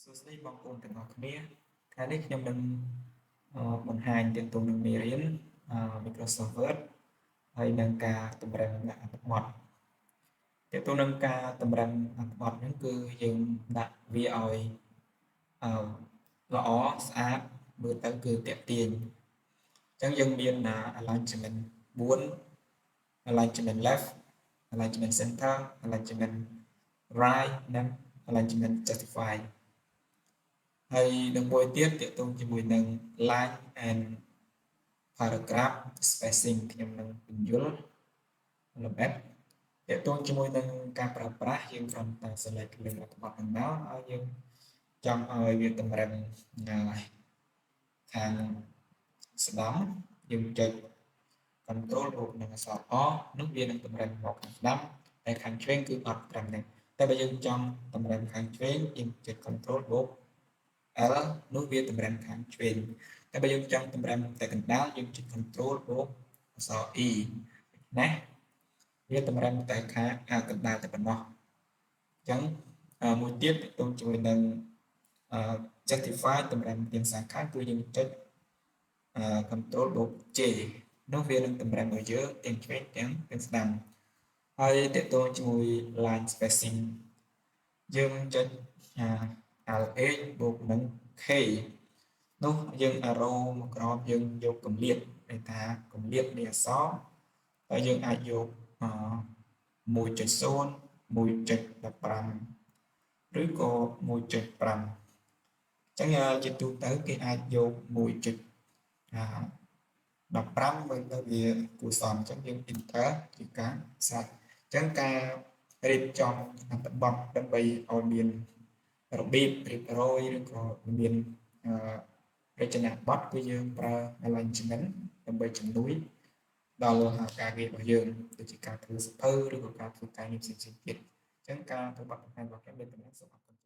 សួស្តីបងប្អូនទាំងអស់គ្នាថ្ងៃនេះខ្ញុំនឹងបង្ហាញទាក់ទងនឹងមេរៀនMicrosoft Word ហើយនឹងការតម្រឹងអត្ថបទទាក់ទងនឹងការតម្រឹងអត្ថបទហ្នឹងគឺយើងដាក់វាឲ្យល្អស្អាតមើលទៅគឺទាក់ទាញអញ្ចឹងយើងមានalignment 4 alignment left alignment center alignment right និង alignment justify ហើយនឹងមួយទៀតទាក់ទងជាមួយនឹង line and paragraph spacing ខ្ញុំនឹងបញ្យល់លម្អិតទាក់ទងជាមួយនឹងការប្រើប្រាស់យើងគ្រាន់តែ select លើអត្ថបទហ្នឹងមកហើយយើងចង់ឲ្យវាតម្រឹងខាងស្ដាំយើងចុច control បូកនឹងអក្សរ O នោះវានឹងតម្រឹងមកខាងស្ដាំតែខាងឆ្វេងគឺអត់ត្រឹមនេះតែបើយើងចង់តម្រឹងខាងឆ្វេងយើងចុច control បូក L នោះវាតម្រឹងខាងឆ្វេងតែបើយើងចង់តម្រឹងតែកណ្ដាលយើងចុច control បូកអក្សរ E ណាវាតម្រឹងតែខាងកណ្ដាលតែប៉ុណ្ណោះអញ្ចឹងមួយទៀតទាក់ទងជាមួយនឹងjustify តម្រឹងទាំងសងខាងគឺយើងចុចcontrol បូក J នោះវានឹងតម្រឹងឲ្យយើងទាំងឆ្វេងទាំងស្ដាំហើយទាក់ទងជាមួយ line spacing យើងចុចAlt H បូកនឹង K នោះយើង arrow មកក្រោមយើងយកគម្លាតន័យថាគម្លាតនៃអក្សរហើយយើងអាចយក1.0 1.15 ឬក៏ 1.5 អញ្ចឹងជាទូទៅគេអាចយក1.15 វិញទៅវាគួរសមអញ្ចឹងយើង enter ជាការសាច់អញ្ចឹងការរៀបចំអត្ថបទដើម្បីឲ្យមានរបៀបរៀបរយឬក៏មានរចនាប័ទ្មគឺយើងប្រើ alignment ដើម្បីជំនួយដល់ការងាររបស់យើងដូចជាការធ្វើសៀវភៅឬក៏ការធ្វើការងារផ្សេងៗទៀតអញ្ចឹងការធ្វើបទបង្ហាញរបស់ខ្ញុំមានប៉ុណ្ណឹងសូមអរគុណ